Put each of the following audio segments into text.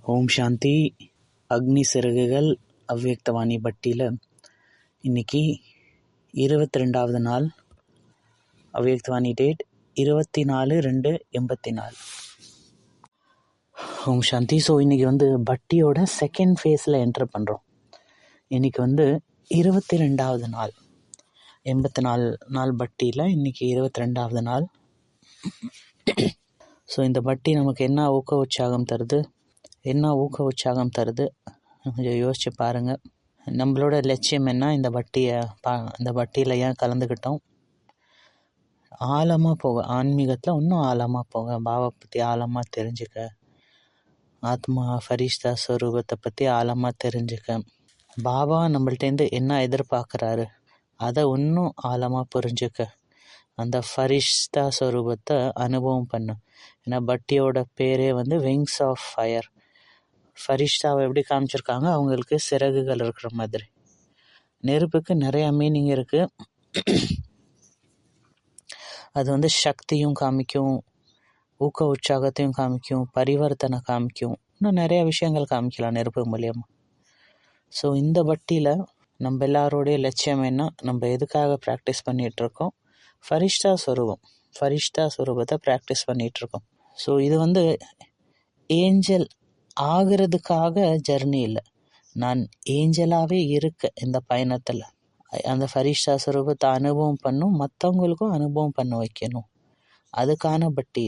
ஓம் சாந்தி. அக்னி சிறகுகள் அவ்யக்தவாணி பட்டியில் இன்றைக்கி 22வது நாள். அவ்யக்தவாணி டேட் 24/2/84. ஓம் சாந்தி. ஸோ இன்றைக்கி பட்டியோட செகண்ட் ஃபேஸில் என்டர் பண்ணுறோம். இன்றைக்கி 22வது நாள். 84 நாள் பட்டியில் இன்றைக்கி 22வது நாள். ஸோ இந்த பட்டி நமக்கு என்ன ஊக்க உற்சாகம் தருது கொஞ்சம் யோசிச்சு பாருங்கள். நம்மளோட லட்சியம் என்ன? இந்த பட்டியில் ஏன் கலந்துக்கிட்டோம்? ஆழமாக போக, ஆன்மீகத்தில் இன்னும் ஆழமாக போக, பாபா பற்றி ஆழமாக தெரிஞ்சுக்க, ஆத்மா ஃபரிஷ்தா ஸ்வரூபத்தை பற்றி ஆழமாக தெரிஞ்சுக்க, பாபா நம்மள்டேருந்து என்ன எதிர்பார்க்குறாரு அதை இன்னும் ஆழமாக புரிஞ்சுக்க, அந்த ஃபரிஷ்தா ஸ்வரூபத்தை அனுபவம் பண்ணு. ஏன்னா பட்டியோட பேரே விங்ஸ் ஆஃப் ஃபயர். ஃபரிஷ்தாவை எப்படி காமிச்சிருக்காங்க? அவங்களுக்கு சிறகுகள் இருக்கிற மாதிரி. நெருப்புக்கு நிறையா மீனிங் இருக்குது. அது சக்தியும் காமிக்கும், ஊக்க உற்சாகத்தையும் காமிக்கும், பரிவர்த்தனை காமிக்கும், இன்னும் நிறையா விஷயங்கள் காமிக்கலாம் நெருப்பு மூலியமாக. ஸோ இந்த பட்டியில் நம்ம எல்லாரோடைய லட்சியம் என்ன? நம்ம எதுக்காக ப்ராக்டிஸ் பண்ணிகிட்ருக்கோம்? ஃபரிஷ்தா ஸ்வரூபத்தை ப்ராக்டிஸ் பண்ணிகிட்ருக்கோம். ஸோ இது ஏஞ்சல் ஆகிறதுக்காக ஜர்னி இல்லை. நான் ஏஞ்சலாகவே இருக்க இந்த பயணத்தில் அந்த ஃபரிஷ்தா ஸ்வரூபத்தை அனுபவம் பண்ணும், மற்றவங்களுக்கும் அனுபவம் பண்ண வைக்கணும். அதுக்கான பட்டி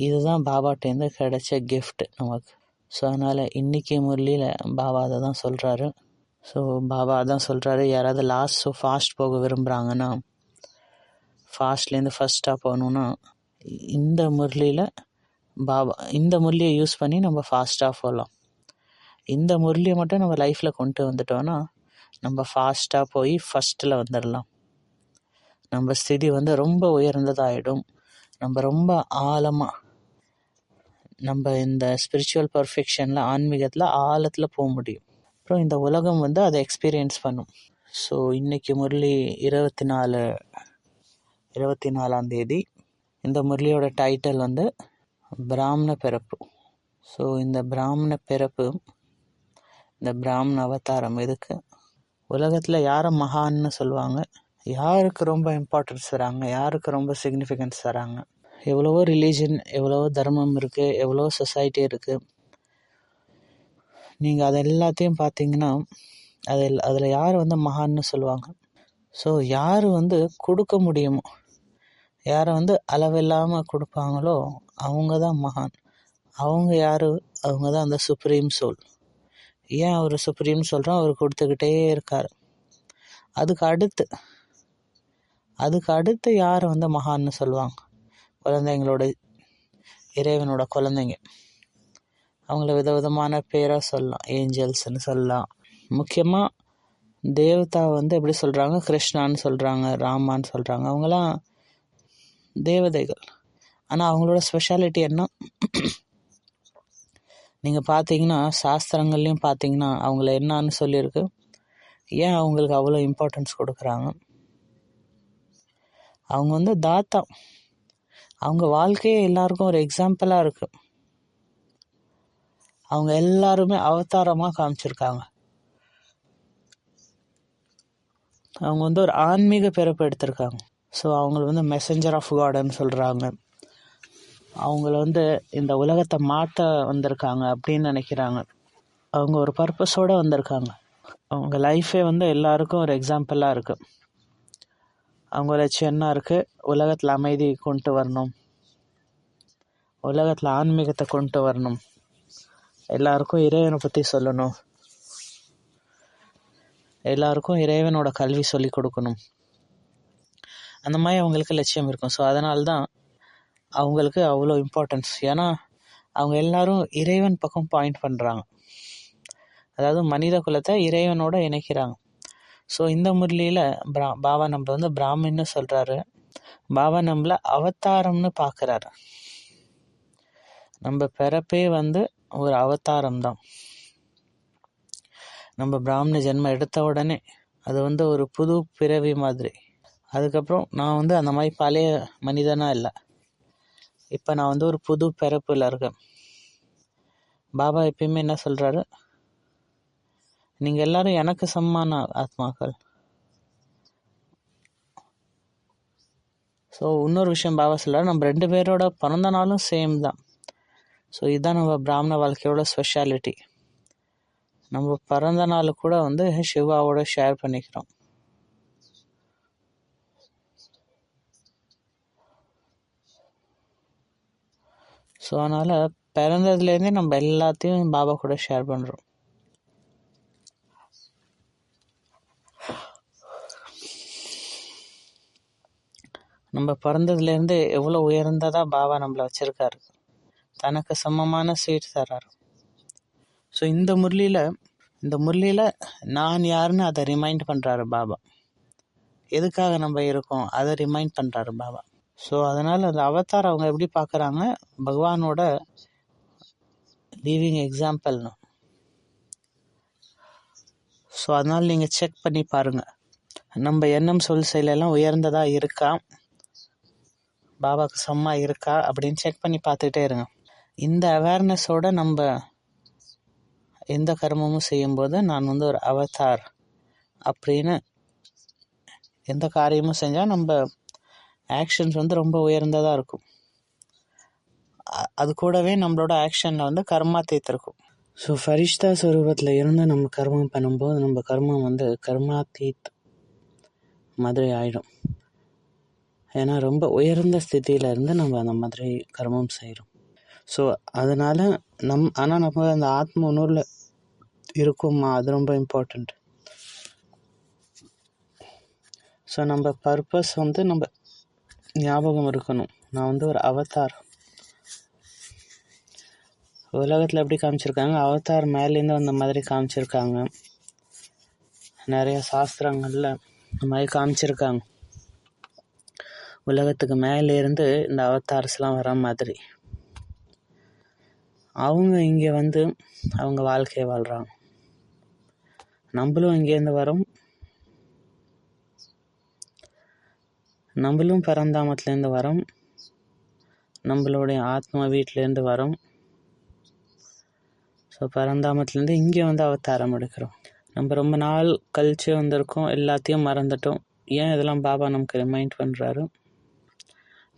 இதுதான் பாபாட்டேருந்து கிடைச்ச கிஃப்ட் நமக்கு. ஸோ அதனால் இன்றைக்கி முரளியில் பாபா அதை தான் சொல்கிறாரு. யாராவது ஃபாஸ்ட் போக விரும்புகிறாங்கன்னா, ஃபாஸ்ட்லேருந்து ஃபஸ்ட்டாக போகணுன்னா இந்த முரளியில் இந்த முரளியை யூஸ் பண்ணி நம்ம ஃபாஸ்ட்டாக போகலாம். இந்த முரளியை மட்டும் நம்ம லைஃப்பில் கொண்டு வந்துட்டோன்னா நம்ம ஃபாஸ்ட்டாக போய் ஃபஸ்ட்டில் வந்துடலாம். நம்ம ஸ்திதி ரொம்ப உயர்ந்ததாகிடும். நம்ம ரொம்ப ஆழமாக நம்ம இந்த ஸ்பிரிச்சுவல் பர்ஃபெக்ஷனில், ஆன்மீகத்தில் ஆழத்தில் போக முடியும். அப்புறம் இந்த உலகம் அதை எக்ஸ்பீரியன்ஸ் பண்ணும். ஸோ இன்றைக்கி முரளி 24ஆம் தேதி. இந்த முரளியோட டைட்டில் பிராமண பிறப்பு. ஸோ இந்த பிராமண பிறப்பு, இந்த பிராமண அவதாரம் எதுக்கு? உலகத்தில் யாரை மகான்னு சொல்லுவாங்க? யாருக்கு ரொம்ப இம்பார்ட்டன்ஸ் தராங்க? யாருக்கு ரொம்ப சிக்னிஃபிகன்ஸ் தராங்க? எவ்வளவோ ரிலீஜன், எவ்வளவோ தர்மம் இருக்குது, எவ்வளோ சொசைட்டி இருக்குது. நீங்கள் அது எல்லாத்தையும் பார்த்தீங்கன்னா அதில் யார் மகான்னு சொல்லுவாங்க? ஸோ யார் கொடுக்க முடியுமோ, யாரை அளவில்லாமல் கொடுப்பாங்களோ அவங்க தான் மகான். அவங்க யார்? அவங்க தான் அந்த சுப்ரீம் சோல். ஏன் அவர் சுப்ரீம் சொல்கிறோம்? அவர் கொடுத்துக்கிட்டே இருக்கார். அதுக்கு அடுத்து யார் மகான்னு சொல்லுவாங்க? குழந்தைங்களோட, இறைவனோட குழந்தைங்க. அவங்கள விதவிதமான பேராக சொல்லலாம். ஏஞ்சல்ஸ்ன்னு சொல்லலாம். முக்கியமாக தேவதா எப்படி சொல்கிறாங்க? கிருஷ்ணான்னு சொல்கிறாங்க, ராமான்னு சொல்கிறாங்க. அவங்களாம் தேவதைகள். ஆனால் அவங்களோட ஸ்பெஷாலிட்டி என்ன? நீங்கள் பார்த்தீங்கன்னா சாஸ்திரங்கள்லையும் பார்த்தீங்கன்னா அவங்கள என்னான்னு சொல்லியிருக்கு. ஏன் அவங்களுக்கு அவ்வளோ இம்பார்ட்டன்ஸ் கொடுக்குறாங்க? அவங்க தாத்தா. அவங்க வாழ்க்கையே எல்லாருக்கும் ஒரு எக்ஸாம்பிளாக இருக்குது. அவங்க எல்லாருமே அவதாரமாக காமிச்சிருக்காங்க. அவங்க ஒரு ஆன்மீக பிறப்பு எடுத்திருக்காங்க. ஸோ அவங்கள மெசஞ்சர் ஆஃப் காட்னு சொல்கிறாங்க. அவங்கள இந்த உலகத்தை மாற்ற வந்திருக்காங்க அப்படின்னு நினைக்கிறாங்க. அவங்க ஒரு பர்பஸோடு வந்திருக்காங்க. அவங்க லைஃபே எல்லாருக்கும் ஒரு எக்ஸாம்பிளாக இருக்குது. அவங்க லட்சியம் என்ன இருக்குது? உலகத்தில் அமைதி கொண்டு வரணும், உலகத்தில் ஆன்மீகத்தை கொண்டு வரணும், எல்லாருக்கும் இறைவனை பற்றி சொல்லணும், எல்லாருக்கும் இறைவனோட கல்வி சொல்லி கொடுக்கணும். அந்த மாதிரி அவங்களுக்கு லட்சியம் இருக்கும். ஸோ அதனால்தான் அவங்களுக்கு அவ்வளோ இம்பார்ட்டன்ஸ். ஏன்னா அவங்க எல்லாரும் இறைவன் பக்கம் பாயிண்ட் பண்ணுறாங்க. அதாவது மனித குலத்தை இறைவனோட இணைக்கிறாங்க. ஸோ இந்த முரளியில் பாபா நம்மள பிராமின்னு சொல்கிறாரு. பாபா நம்மள அவதாரம்னு பார்க்குறாரு. நம்ம பிறப்பே ஒரு அவதாரம் தான். நம்ம பிராமண ஜென்மம் எடுத்த உடனே அது ஒரு புது பிறவி மாதிரி. அதுக்கப்புறம் நான் அந்த மாதிரி பழைய மனிதனாக இல்லை. இப்போ நான் ஒரு புது பிறப்பில் இருக்கேன். பாபா எப்பயுமே என்ன சொல்கிறாரு, நீங்கள் எல்லாரும் எனக்கு சமமான ஆத்மாக்கள். ஸோ இன்னொரு விஷயம் பாபா சொல்கிறார், நம்ம 2 பேரோட பிறந்த நாளும் சேம் தான். ஸோ இதுதான் நம்ம பிராமண வாழ்க்கையோட ஸ்பெஷாலிட்டி. நம்ம பிறந்த நாள் கூட வந்து சிவாவோட ஷேர் பண்ணிக்கிறோம். ஸோ அதனால் பிறந்ததுலேருந்தே நம்ம எல்லாத்தையும் பாபா கூட ஷேர் பண்ணுறோம். நம்ம பிறந்ததுலேருந்து எவ்வளோ உயர்ந்ததாக பாபா நம்மளை வச்சுருக்காரு, தனக்கு சமமான சீட் தர்றாரு. ஸோ இந்த முரளியில் நான் யாருன்னு அதை ரிமைண்ட் பண்ணுறாரு பாபா. எதுக்காக நம்ம இருக்கோம் அதை ரிமைண்ட் பண்ணுறாரு பாபா. ஸோ அதனால் அந்த அவதார் அவங்க எப்படி பார்க்குறாங்க, பகவானோட லீவிங் எக்ஸாம்பிள்னு. ஸோ அதனால் நீங்கள் செக் பண்ணி பாருங்கள், நம்ம எண்ணம் சொல் செயலெல்லாம் உயர்ந்ததாக இருக்கா, பாபாவுக்கு சம்மா இருக்கா அப்படின்னு செக் பண்ணி பார்த்துக்கிட்டே இருங்க. இந்த அவேர்னஸோடு நம்ம எந்த கர்மமும் செய்யும்போது நான் வந்து ஒரு அவதார் அப்படின்னு எந்த காரியமும் செஞ்சால் நம்ம ஆக்ஷன்ஸ் வந்து ரொம்ப உயர்ந்ததாக இருக்கும். அது கூடவே நம்மளோட ஆக்ஷனில் வந்து கர்மா தீர்த்திருக்கும். ஸோ ஃபரிஷ்தா ஸ்வரூபத்தில் இருந்து நம்ம கர்மம் பண்ணும்போது நம்ம கர்மம் வந்து கர்மா தீத் மாதிரி ஆகிடும். ஏன்னா ரொம்ப உயர்ந்த ஸ்திதியில் இருந்து நம்ம அந்த மாதிரி கர்மம் செய்கிறோம். ஸோ அதனால் ஆனால் நம்ம அந்த ஆத்ம உணர்வில் இருக்குமா, அது ரொம்ப இம்பார்ட்டண்ட். ஸோ நம்ம பர்பஸ் வந்து நம்ம ஞாபகம் இருக்கணும், நான் வந்து ஒரு அவதார். உலகத்தில் எப்படி காமிச்சிருக்காங்க, அவதார் மேலேருந்து வந்த மாதிரி காமிச்சிருக்காங்க. நிறைய சாஸ்திரங்களில் இந்த மாதிரி காமிச்சிருக்காங்க, உலகத்துக்கு மேலேருந்து இந்த அவதார்ஸ்லாம் வர மாதிரி. அவங்க இங்கே வந்து அவங்க வாழ்க்கையை வாழ்கிறாங்க. நம்மளும் இங்கேருந்து வரோம், நம்மளும் பரந்தாமத்துலேருந்து வரோம், நம்மளுடைய ஆத்மா வீட்டிலேருந்து வரோம். ஸோ பரந்தாமத்துலேருந்து இங்கே வந்து அவதாரம் எடுக்கிறோம். நம்ம ரொம்ப நாள் கழிச்சு வந்திருக்கோம், எல்லாத்தையும் மறந்துட்டோம். ஏன் இதெல்லாம் பாபா நமக்கு ரிமைண்ட் பண்ணுறாரு,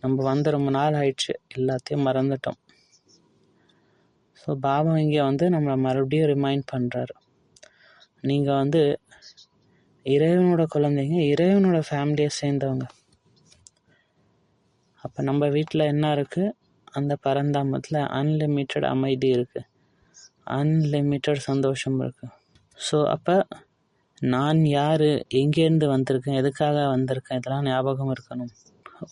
நம்ம வந்து ரொம்ப நாள் ஆயிடுச்சு, எல்லாத்தையும் மறந்துட்டோம். ஸோ பாபா இங்கே வந்து நம்மளை மறுபடியும் ரிமைண்ட் பண்ணுறாரு, நீங்கள் வந்து இறைவனோட குழந்தைங்க, இறைவனோட ஃபேமிலியை சேர்ந்தவங்க. அப்போ நம்ம வீட்டில் என்ன இருக்குது, அந்த பரந்தாமத்தில் அன்லிமிட்டட் அமைதி இருக்குது, அன்லிமிட்டட் சந்தோஷம் இருக்குது. ஸோ அப்போ நான் யார், எங்கேருந்து வந்திருக்கேன், எதுக்காக வந்திருக்கேன், இதெல்லாம் ஞாபகம் இருக்கணும்.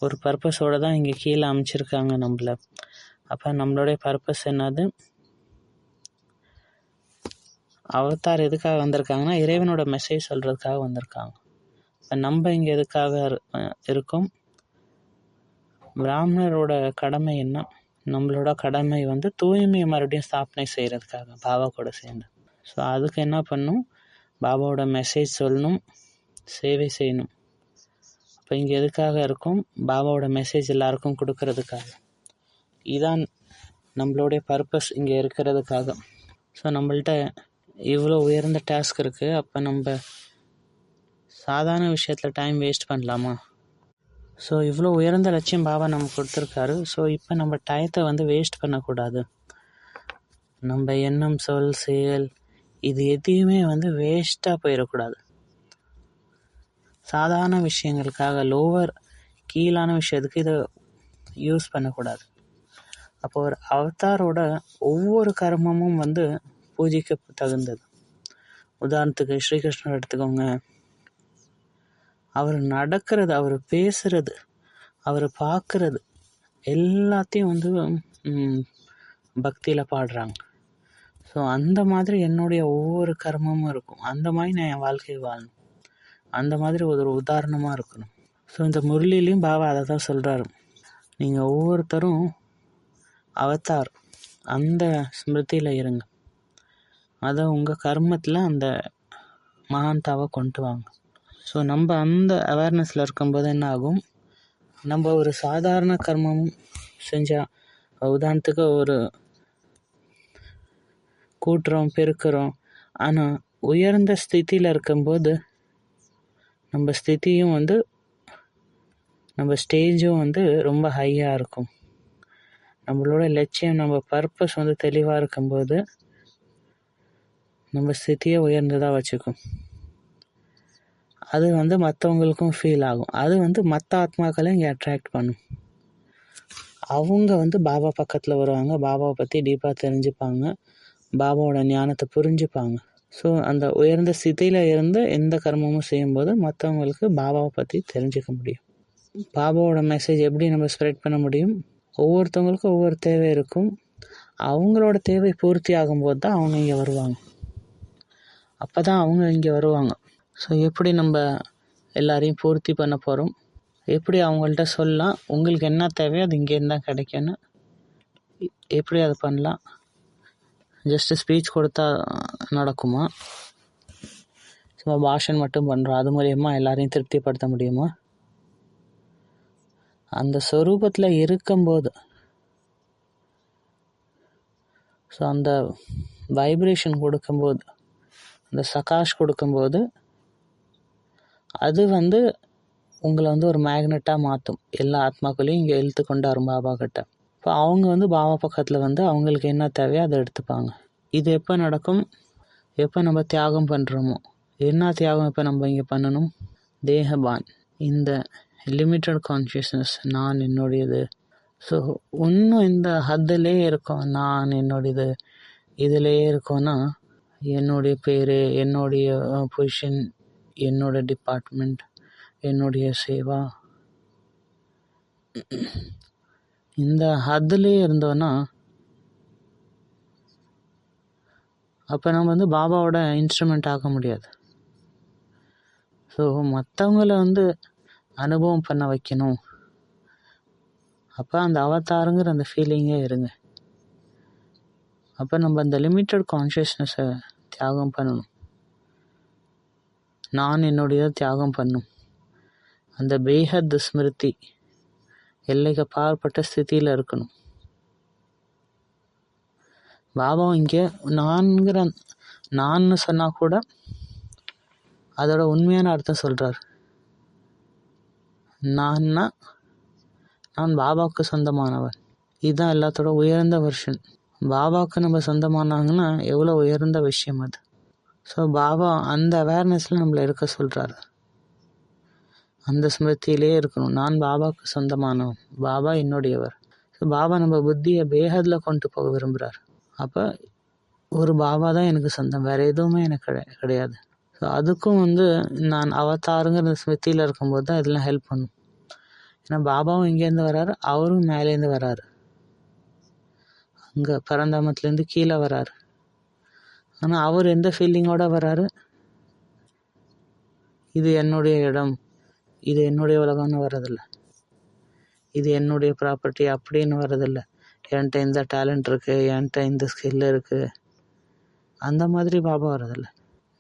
ஒரு பர்பஸோடு தான் இங்கே கீழே அமைச்சிருக்காங்க நம்மளை. அப்போ நம்மளுடைய பர்பஸ் என்னது, அவதார் எதுக்காக வந்திருக்காங்கன்னா இறைவனோட மெசேஜ் சொல்கிறதுக்காக வந்திருக்காங்க. இப்போ நம்ம இங்கே எதுக்காக இருக்கோம், பிராமணரோட கடமை என்ன, நம்மளோட கடமை வந்து தூய்மையை மறுபடியும் ஸ்தாபனை செய்கிறதுக்காக பாபா கூட சேர்ந்து. ஸோ அதுக்கு என்ன பண்ணணும், பாபாவோட மெசேஜ் சொல்லணும், சேவை செய்யணும். அப்போ இங்கே எதுக்காக இருக்கும், பாபாவோட மெசேஜ் எல்லாருக்கும் கொடுக்கறதுக்காக. இதுதான் நம்மளுடைய பர்பஸ் இங்கே இருக்கிறதுக்காக. ஸோ நம்மள்ட்ட இவ்வளோ உயர்ந்த டாஸ்க் இருக்குது, அப்போ நம்ம சாதாரண விஷயத்தில் டைம் வேஸ்ட் பண்ணலாமா? ஸோ இவ்வளோ உயர்ந்த லட்சியம் பாபா நமக்கு கொடுத்துருக்காரு. ஸோ இப்போ நம்ம டயத்தை வந்து வேஸ்ட் பண்ணக்கூடாது. நம்ம எண்ணம் சொல் செயல் இது எதையுமே வந்து வேஸ்ட்டாக போயிடக்கூடாது. சாதாரண விஷயங்களுக்காக கீழான விஷயத்துக்கு இதை யூஸ் பண்ணக்கூடாது. அப்போ ஒரு அவதாரோட ஒவ்வொரு கர்மமும் வந்து பூஜைக்கு தகுந்தது. உதாரணத்துக்கு ஸ்ரீகிருஷ்ணர் எடுத்துக்கோங்க, அவர் நடக்கிறது, அவர் பேசுறது, அவர் பார்க்கறது எல்லாத்தையும் வந்து பக்தியில் பாடுறாங்க. ஸோ அந்த மாதிரி என்னுடைய ஒவ்வொரு கர்மமும் இருக்கும். அந்த மாதிரி நான் என் வாழ்க்கையை வாழணும், அந்த மாதிரி ஒரு உதாரணமாக இருக்கணும். ஸோ இந்த முரளிலையும் பாபா அதை தான் சொல்கிறாரு, நீங்கள் ஒவ்வொருத்தரும் அவதார், அந்த ஸ்மிருதியில் இருங்க, அதை உங்கள் கர்மத்தில் அந்த மகான்தாவை கொண்டு வாங்க. ஸோ நம்ம அந்த அவேர்னஸில் இருக்கும்போது என்ன ஆகும், நம்ம ஒரு சாதாரண கர்மமும் செஞ்சால், உதாரணத்துக்கு ஒரு கூட்டுறோம், பெருக்கிறோம். ஆனால் உயர்ந்த ஸ்திதியில் இருக்கும்போது நம்ம ஸ்திதியும் வந்து நம்ம ஸ்டேஜும் வந்து ரொம்ப ஹையாக இருக்கும். நம்மளோட லட்சியம், நம்ம பர்பஸ் வந்து தெளிவாக இருக்கும்போது நம்ம ஸ்திதியை உயர்ந்ததாக வச்சுக்கும். அது வந்து மற்றவங்களுக்கும் ஃபீல் ஆகும். அது வந்து மற்ற ஆத்மாக்களையும் இங்கே அட்ராக்ட் பண்ணும். அவங்க வந்து பாபா பக்கத்தில் வருவாங்க, பாபாவை பற்றி டீப்பாக தெரிஞ்சுப்பாங்க, பாபாவோட ஞானத்தை புரிஞ்சுப்பாங்க. ஸோ அந்த உயர்ந்த ஸ்திதியில் இருந்து எந்த கர்மமும் செய்யும்போது மற்றவங்களுக்கு பாபாவை பற்றி தெரிஞ்சுக்க முடியும். பாபாவோட மெசேஜ் எப்படி நம்ம ஸ்ப்ரெட் பண்ண முடியும்? ஒவ்வொருத்தவங்களுக்கும் ஒவ்வொரு தேவை இருக்கும். அவங்களோட தேவை பூர்த்தி ஆகும்போது தான் அவங்க இங்கே வருவாங்க. அப்போ தான் அவங்க இங்கே வருவாங்க. ஸோ எப்படி நம்ம எல்லாரையும் பூர்த்தி பண்ண போகிறோம்? எப்படி அவங்கள்ட்ட சொல்லலாம் உங்களுக்கு என்ன தேவையோ அது இங்கேருந்து தான் கிடைக்கும்னு? எப்படி அதை பண்ணலாம்? ஜஸ்ட்டு ஸ்பீச் கொடுத்தா நடக்குமா? சும்மா பாஷன் மட்டும் பண்ணுறோம், அது மூலயமா எல்லாரையும் திருப்திப்படுத்த முடியுமா? அந்த ஸ்வரூபத்தில் இருக்கும்போது, ஸோ அந்த வைப்ரேஷன் கொடுக்கும்போது, அந்த சகாஷ் கொடுக்கும்போது அது வந்து உங்களை வந்து ஒரு மேக்னெட்டாக மாற்றும். எல்லா ஆத்மாக்களையும் இங்கே இழுத்து கொண்டாரும் பாபா கிட்ட. இப்போ அவங்க வந்து பாபா பக்கத்தில் வந்து அவங்களுக்கு என்ன தேவையோ அதை எடுத்துப்பாங்க. இது எப்போ நடக்கும்? எப்போ நம்ம தியாகம் பண்ணுறோமோ. என்ன தியாகம் இப்போ நம்ம இங்கே பண்ணணும்? தேகபான், இந்த லிமிட்டட் கான்ஷியஸ்னஸ், நான் என்னுடையது. ஸோ இன்னும் இந்த ஹத்திலே இருக்கும், நான் என்னுடையது இதிலே இருக்கோன்னா என்னுடைய பேர், என்னுடைய பொசிஷன், என்னோட டிபார்ட்மெண்ட், என்னுடைய சேவா, இந்த ஹத்திலே இருந்தோன்னா அப்போ நம்ம வந்து பாபாவோட இன்ஸ்ட்ருமெண்ட் ஆக முடியாது. ஸோ மற்றவங்கள வந்து அனுபவம் பண்ண வைக்கணும். அப்போ அந்த அவதாருங்கிற அந்த ஃபீலிங்கே இருங்க. அப்போ நம்ம அந்த லிமிட்டட் கான்ஷியஸ்னஸை தியாகம் பண்ணணும். நான் என்னுடைய தியாகம் பண்ணும். அந்த பேஹத் ஸ்மிருதி, எல்லைக்கு அப்பாற்பட்ட ஸ்திதியில் இருக்கணும். பாபா இங்கே நான் சொன்னால் கூட அதோட உண்மையான அர்த்தம் சொல்கிறார். நான் பாபாவுக்கு சொந்தமானவன். இதுதான் எல்லாத்தோட உயர்ந்த வெர்ஷன். பாபாவுக்கு நம்ம சொந்தமானாங்கன்னா எவ்வளோ உயர்ந்த விஷயம் அது. ஸோ பாபா அந்த அவேர்னஸில் நம்மளை இருக்க சொல்கிறாரு. அந்த ஸ்மிருதியிலே இருக்கணும். நான் பாபாவுக்கு சொந்தமானவன், பாபா என்னுடையவர். ஸோ பாபா நம்ம புத்தியை பேஹதில் கொண்டு போக விரும்புகிறார். அப்போ ஒரு பாபா தான் எனக்கு சொந்தம், வேறு எதுவுமே எனக்கு கிடையாது. ஸோ அதுக்கும் வந்து நான் அவதாருங்கிற ஸ்மிருதியில் இருக்கும்போது தான் இதெல்லாம் ஹெல்ப் பண்ணும். ஏன்னா பாபாவும் இங்கேருந்து வராரு, அவரும் மேலேருந்து வராரு, அங்கே பரந்தாமத்துலேருந்து கீழே வராரு. ஆனால் அவர் எந்த ஃபீலிங்கோடு வராரு? இது என்னுடைய இடம், இது என்னுடைய உலகம்னு வர்றதில்லை, இது என்னுடைய ப்ராப்பர்ட்டி அப்படின்னு வர்றதில்லை. என்கிட்ட இந்த டேலண்ட் இருக்குது, என்கிட்ட இந்த ஸ்கில் இருக்குது, அந்த மாதிரி பாபா வர்றதில்லை.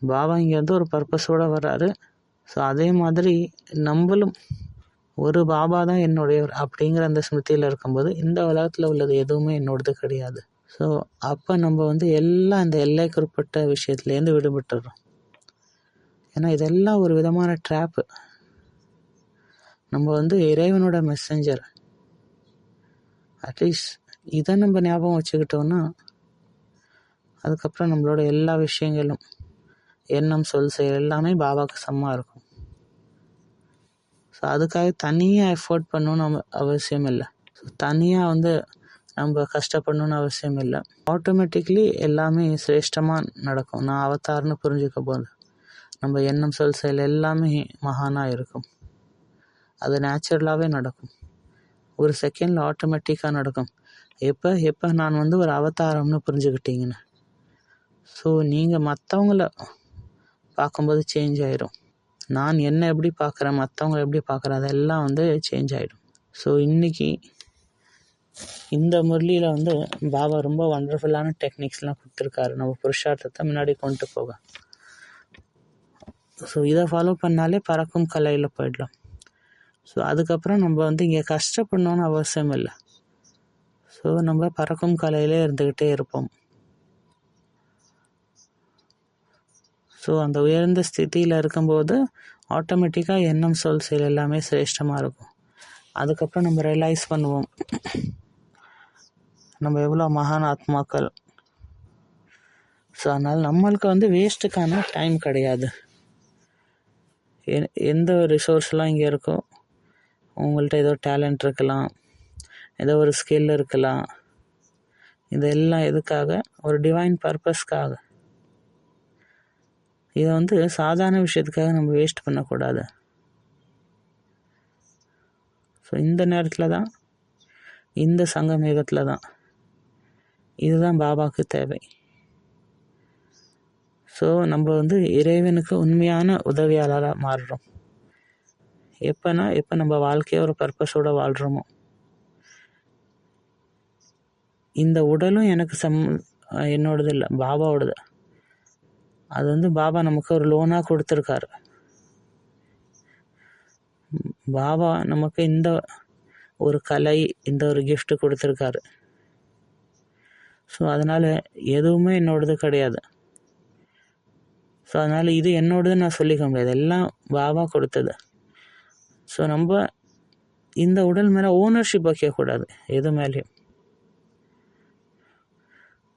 பாபா இங்கே வந்து ஒரு பர்பஸோடு வர்றாரு. ஸோ அதே மாதிரி நம்மளும் ஒரு பாபா தான் என்னுடையவர் அப்படிங்கிற அந்த ஸ்மிருதியில் இருக்கும்போது இந்த உலகத்தில் உள்ளது எதுவுமே என்னோடது கிடையாது. ஸோ அப்போ நம்ம வந்து எல்லாம் இந்த எல்லைக்குட்பட்ட விஷயத்துலேருந்து விடுபட்டுறோம். ஏன்னா இதெல்லாம் ஒரு விதமான ட்ராப்பு. நம்ம வந்து இறைவனோட மெசஞ்சர். அட்லீஸ்ட் இதை நம்ம ஞாபகம் வச்சுக்கிட்டோன்னா அதுக்கப்புறம் நம்மளோட எல்லா விஷயங்களும், எண்ணம், சொல், செயல் எல்லாமே பாபாவுக்கு சமமாக இருக்கும். ஸோ அதுக்காக தனியாக எஃபோர்ட் பண்ணணும்னு அவசியம் இல்லை. ஸோ தனியாக வந்து நம்ம கஷ்டப்படணும்னு அவசியம் இல்லை. ஆட்டோமேட்டிக்லி எல்லாமே சிரேஷ்டமாக நடக்கும். நான் அவதார்னு புரிஞ்சுக்க போது நம்ம எண்ணம், சொல், செயல் எல்லாமே மகானாக இருக்கும். அது நேச்சுரலாகவே நடக்கும். ஒரு செகண்டில் ஆட்டோமேட்டிக்காக நடக்கும். எப்போ நான் வந்து ஒரு அவதாரம்னு புரிஞ்சுக்கிட்டீங்கன்னு. ஸோ நீங்கள் மற்றவங்கள பார்க்கும்போது சேஞ்ச் ஆகிடும். நான் என்ன எப்படி பார்க்குறேன், மற்றவங்கள எப்படி பார்க்குறேன், அதெல்லாம் வந்து சேஞ்ச் ஆகிடும். ஸோ இன்றைக்கி இந்த முரளியில் வந்து பாபா ரொம்ப வண்டர்ஃபுல்லான டெக்னிக்ஸ்லாம் கொடுத்துருக்காரு நம்ம புருஷார்த்தத்தை முன்னாடி கொண்டு போக. ஸோ இதை ஃபாலோ பண்ணாலே பறக்கும் கலையில் போயிடலாம். ஸோ அதுக்கப்புறம் நம்ம வந்து இங்கே கஷ்டப்படணுன்னு அவசியம் இல்லை. ஸோ நம்ம பறக்கும் கலையிலே இருந்துக்கிட்டே இருப்போம். ஸோ அந்த உயர்ந்த ஸ்திதியில் இருக்கும்போது ஆட்டோமேட்டிக்காக எண்ணம் சொல் செயல் எல்லாமே சிரேஷ்டமாக இருக்கும். அதுக்கப்புறம் நம்ம ரியலைஸ் பண்ணுவோம் நம்ம எவ்வளோ மகான் ஆத்மாக்கள். ஸோ அதனால் நம்மளுக்கு வேஸ்ட்டுக்கான டைம் கிடையாது. எந்த ஒரு ரிசோர்ஸ்லாம் இங்கே இருக்கோ, உங்கள்கிட்ட ஏதோ டேலண்ட் இருக்கலாம், ஏதோ ஒரு ஸ்கில் இருக்கலாம், இதெல்லாம் எதுக்காக? ஒரு டிவைன் பர்பஸ்க்காக. இதை சாதாரண விஷயத்துக்காக நம்ம வேஸ்ட் பண்ணக்கூடாது. ஸோ இந்த நேரத்தில் தான், இந்த சங்கமேகத்தில் தான் இதுதான் பாபாவுக்கு தேவை. ஸோ நம்ம இறைவனுக்கு உண்மையான உதவியாளராக மாறுறோம். எப்போ நம்ம வாழ்க்கையை ஒரு பர்பஸோடு வாழ்கிறோமோ. இந்த உடலும் எனக்கு என்னோடது இல்லை, பாபாவோடது. அது பாபா நமக்கு ஒரு லோனாக கொடுத்துருக்காரு. பாபா நமக்கு இந்த ஒரு கலை, இந்த ஒரு கிஃப்ட் கொடுத்துருக்காரு. ஸோ அதனால் எதுவுமே என்னோடது கிடையாது. ஸோ அதனால் இது என்னோடதுன்னு நான் சொல்லிக்க முடியாது, எல்லாம் பாபா கொடுத்தது. ஸோ நம்ம இந்த உடல் மேலே ஓனர்ஷிப் வைக்கக்கூடாது எது மேலேயும்.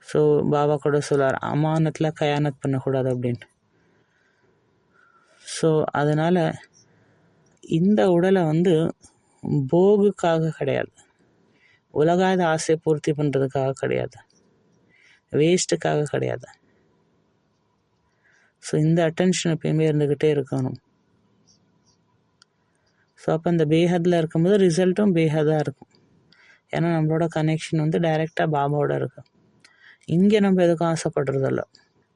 ஸோ பாபா கூட சொல்லார், அமானத்தில் கயானத் பண்ணக்கூடாது அப்படின்ட்டு. ஸோ அதனால் இந்த உடலை போகுக்காக கிடையாது, உலகாத ஆசை பூர்த்தி பண்ணுறதுக்காக கிடையாது, வேஸ்ட்டுக்காக கிடையாது. ஸோ இந்த அட்டென்ஷன் எப்பயுமே இருந்துக்கிட்டே இருக்கணும். ஸோ அப்போ இந்த பேஹதில் இருக்கும்போது ரிசல்ட்டும் பேஹதாக இருக்கும். ஏன்னா நம்மளோட கனெக்ஷன் டைரெக்டாக பாபாவோட இருக்கும். இங்கே நம்ம எதுக்கும் ஆசைப்படுறதில்ல,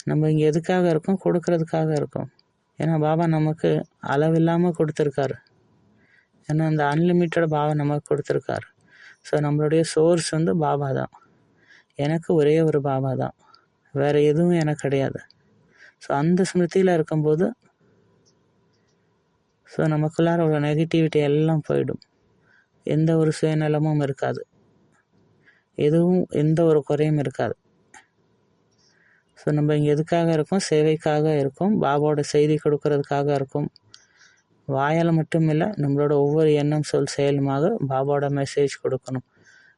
நம்ம இங்கே எதுக்காக இருக்கோம்? கொடுக்கறதுக்காக இருக்கோம். ஏன்னா பாபா நமக்கு அளவில்லாமல் கொடுத்துருக்காரு. ஏன்னா அந்த அன்லிமிட்டட் பாபா நமக்கு கொடுத்துருக்காரு. ஸோ நம்மளுடைய சோர்ஸ் பாபா தான். எனக்கு ஒரே ஒரு பாபா தான், வேறு எதுவும் எனக்கு கிடையாது. ஸோ அந்த ஸ்மிருதியில் இருக்கும்போது ஸோ நமக்குள்ளார ஒரு நெகட்டிவிட்டி எல்லாம் போயிடும். எந்த ஒரு சுயநலமும் இருக்காது, எந்த ஒரு குறையும் இருக்காது. ஸோ நம்ம இங்கே எதுக்காக இருக்கோம்? சேவைக்காக இருக்கும், பாபாவோட செய்தி கொடுக்கறதுக்காக இருக்கும். வாயால் மட்டும் இல்லை, நம்மளோட ஒவ்வொரு எண்ணம் சொல் செயலுமாக பாபாவோட மெசேஜ் கொடுக்கணும்.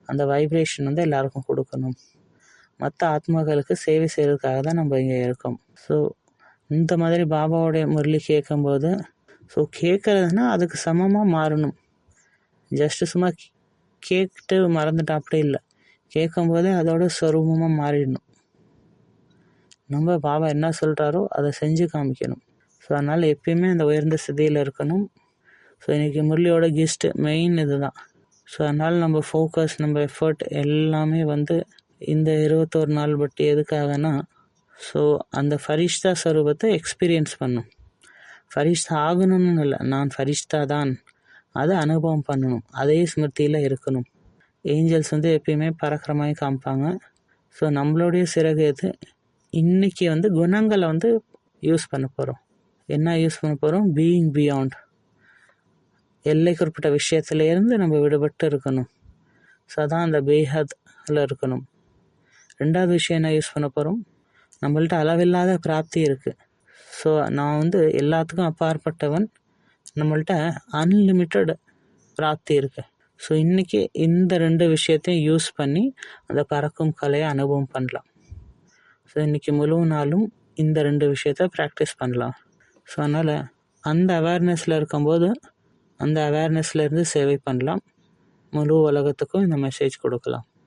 அந்த வைப்ரேஷன் எல்லாருக்கும் கொடுக்கணும். மற்ற ஆத்மாக்களுக்கு சேவை செய்கிறதுக்காக தான் நம்ம இங்கே இருக்கோம். ஸோ இந்த மாதிரி பாபாவோடைய முரளி கேட்கும்போது, ஸோ கேட்குறதுனா அதுக்கு சமமாக மாறணும். ஜஸ்ட்டு சும்மா கேட்டு மறந்துட்டா அப்படி இல்லை, கேட்கும்போதே அதோட சொரூபமாக மாறிடணும். நம்ம பாபா என்ன சொல்கிறாரோ அதை செஞ்சு காமிக்கணும். ஸோ அதனால் எப்பயுமே அந்த உயர்ந்த ஸ்திதியில் இருக்கணும். ஸோ இன்றைக்கி முரளியோட கிஸ்ட் மெயின் இது தான். ஸோ அதனால் நம்ம ஃபோக்கஸ், நம்ம எஃபர்ட் எல்லாமே இந்த 21 நாள் பற்றி எதுக்காகனா, ஸோ அந்த ஃபரிஷ்தா ஸ்வரூபத்தை எக்ஸ்பீரியன்ஸ் பண்ணும். ஃபரிஷ்தா ஆகணும்னு இல்லை, நான் ஃபரிஷ்தா தான், அதை அனுபவம் பண்ணணும், அதே ஸ்மிருதியில் இருக்கணும். ஏஞ்சல்ஸ் எப்பயுமே பறக்கிறமாய் காமிப்பாங்க. ஸோ நம்மளுடைய சிறகு எது? இன்றைக்கி குணங்களை யூஸ் பண்ண போகிறோம். என்ன யூஸ் பண்ண போகிறோம்? பீயிங் பியாண்ட், எல்லை குறிப்பிட்ட விஷயத்துலேருந்து நம்ம விடுபட்டு இருக்கணும். ஸோ அதான் அந்த பேஹத்தில் இருக்கணும். ரெண்டாவது விஷயம் என்ன யூஸ் பண்ண போகிறோம்? நம்மள்ட்ட அளவில்லாத பிராப்தி இருக்குது. ஸோ நான் எல்லாத்துக்கும் அப்பாற்பட்டவன், நம்மள்ட்ட அன்லிமிட்டட் பிராப்தி இருக்குது. ஸோ இன்றைக்கி இந்த 2 விஷயத்தையும் யூஸ் பண்ணி அந்த பறக்கும் கலையை அனுபவம் பண்ணலாம். ஸோ இன்றைக்கி முழு நாளும் இந்த 2 விஷயத்த ப்ராக்டிஸ் பண்ணலாம். ஸோ அதனால் அந்த அவேர்னஸில் இருக்கும்போது அந்த அவேர்னஸ்லேருந்து சேவை பண்ணலாம், முழு உலகத்துக்கும் இந்த மெசேஜ் கொடுக்கலாம்.